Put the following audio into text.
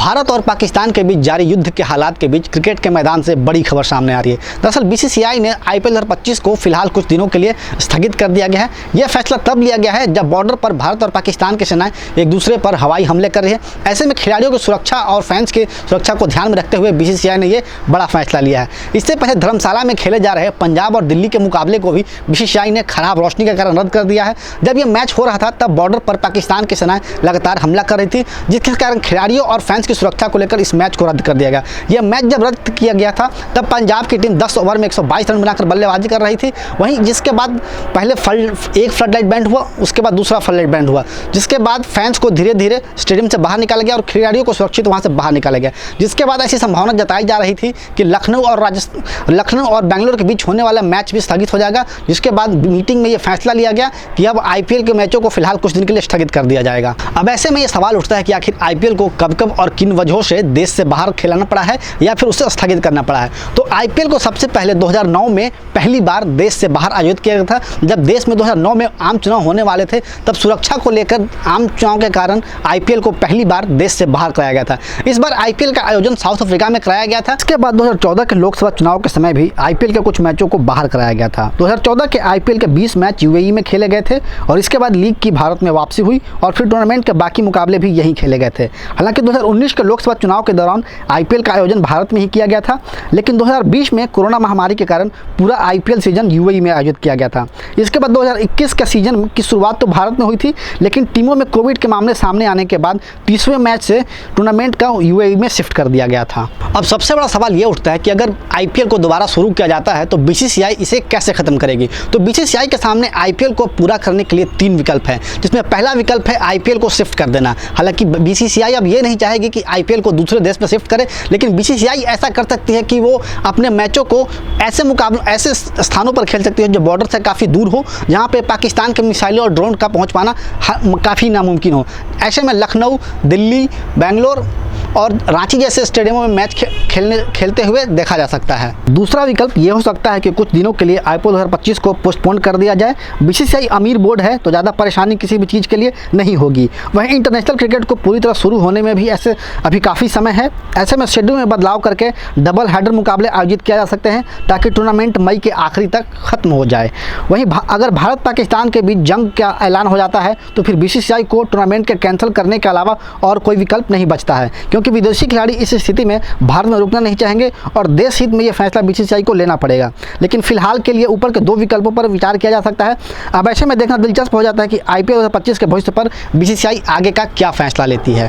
भारत और पाकिस्तान के बीच जारी युद्ध के हालात के बीच क्रिकेट के मैदान से बड़ी खबर सामने आ रही है। दरअसल बीसीसीआई ने आईपीएल 2025 को फिलहाल कुछ दिनों के लिए स्थगित कर दिया गया है। यह फैसला तब लिया गया है जब बॉर्डर पर भारत और पाकिस्तान की सेनाएं एक दूसरे पर हवाई हमले कर रही है। ऐसे में खिलाड़ियों की सुरक्षा और फैंस की सुरक्षा को ध्यान में रखते हुए बीसीसीआई ने यह बड़ा फैसला लिया है। इससे पहले धर्मशाला में खेले जा रहे पंजाब और दिल्ली के मुकाबले को भी बीसीसीआई ने खराब रोशनी के कारण रद्द कर दिया है। जब यह मैच हो रहा था तब बॉर्डर पर पाकिस्तान की सेनाएं लगातार हमला कर रही थी, जिसके कारण खिलाड़ियों और फैंस की सुरक्षा को लेकर इस मैच को रद्द कर दिया गया। यह मैच जब रद्द किया गया था तब पंजाब की टीम 10 ओवर में 122 रन बनाकर बल्लेबाजी कर रही थी। वहीं जिसके बाद पहले एक फ्लड लाइट बैंड हुआ, उसके बाद दूसरा फ्लड लाइट बैंड हुआ, जिसके बाद फैंस को धीरे धीरे स्टेडियम से बाहर निकाला गया और खिलाड़ियों को सुरक्षित वहां से बाहर निकाला गया। जिसके बाद ऐसी संभावना जताई जा रही थी कि लखनऊ और बेंगलोर के बीच होने वाला मैच भी स्थगित हो जाएगा। जिसके बाद मीटिंग में यह फैसला लिया गया कि अब आईपीएल के मैचों को फिलहाल कुछ दिन के लिए स्थगित कर दिया जाएगा। अब ऐसे में यह सवाल उठता है कि आखिर आईपीएल को कब कब और किन वजहों से देश से बाहर खिलाना पड़ा है या फिर उसे स्थगित करना पड़ा है। तो आईपीएल को सबसे पहले 2009 में पहली बार देश से बाहर आयोजित किया गया था। जब देश में 2009 में आम चुनाव होने वाले थे तब सुरक्षा को लेकर आम चुनाव के कारण आईपीएल को पहली बार देश से बाहर कराया गया था। इस बार आईपीएल का आयोजन साउथ अफ्रीका में कराया गया था। इसके बाद 2014 के लोकसभा चुनाव के समय भी आईपीएल के कुछ मैचों को बाहर कराया गया था। 2014 के आईपीएल के 20 मैच यूएई में खेले गए थे और इसके बाद लीग की भारत में वापसी हुई और फिर टूर्नामेंट के बाकी मुकाबले भी यहीं खेले गए थे। हालांकि 2019 के लोकसभा चुनाव के दौरान आईपीएल का आयोजन भारत में ही किया गया था, लेकिन 2020 में कोरोना महामारी के कारण पूरा आईपीएल सीजन यूएई में आयोजित किया गया था। इसके बाद 2021 के सीजन की शुरुआत तो भारत में हुई थी, लेकिन टीमों में कोविड के मामले सामने आने के बाद 30वें मैच से टूर्नामेंट का यूएई में शिफ्ट कर दिया गया था। अब सबसे बड़ा सवाल ये उठता है कि अगर आईपीएल को दोबारा शुरू किया जाता है तो बीसीसीआई इसे कैसे खत्म करेगी। तो बीसीसीआई के सामने आईपीएल को पूरा करने के लिए 3 विकल्प हैं, जिसमें पहला विकल्प है आईपीएल को शिफ्ट कर देना। हालांकि बीसीसीआई अब ये नहीं चाहेगी कि आईपीएल को दूसरे देश में शिफ्ट करे, लेकिन बीसीसीआई ऐसा कर सकती है कि वो अपने मैचों को ऐसे स्थानों पर खेल सकती है जो बॉर्डर से काफ़ी दूर हो, जहाँ पे पाकिस्तान के मिसाइलों और ड्रोन का पहुँच पाना काफ़ी नामुमकिन हो। ऐसे में लखनऊ, दिल्ली, बेंगलोर और रांची जैसे स्टेडियमों में मैच खेलते हुए देखा जा सकता है। दूसरा विकल्प ये हो सकता है कि कुछ दिनों के लिए आईपीएल 2025 को पोस्टपोन कर दिया जाए। बीसीसीआई अमीर बोर्ड है तो ज़्यादा परेशानी किसी भी चीज़ के लिए नहीं होगी। वहीं इंटरनेशनल क्रिकेट को पूरी तरह शुरू होने में भी ऐसे अभी काफ़ी समय है। ऐसे में शेड्यूल में बदलाव करके डबल हेडर मुकाबले आयोजित किया जा सकते हैं ताकि टूर्नामेंट मई के आखिरी तक खत्म हो जाए। वहीं अगर भारत पाकिस्तान के बीच जंग का ऐलान हो जाता है तो फिर बीसीसीआई को टूर्नामेंट के कैंसिल करने के अलावा और कोई विकल्प नहीं बचता है, क्योंकि विदेशी खिलाड़ी इस स्थिति में भारत में रुकना नहीं चाहेंगे और देश हित में यह फैसला बीसीसीआई को लेना पड़ेगा। लेकिन फिलहाल के लिए ऊपर के 2 विकल्पों पर विचार किया जा सकता है। अब ऐसे में देखना दिलचस्प हो जाता है कि आईपीएल 2025 के भविष्य पर बीसीसीआई आगे का क्या फैसला लेती है।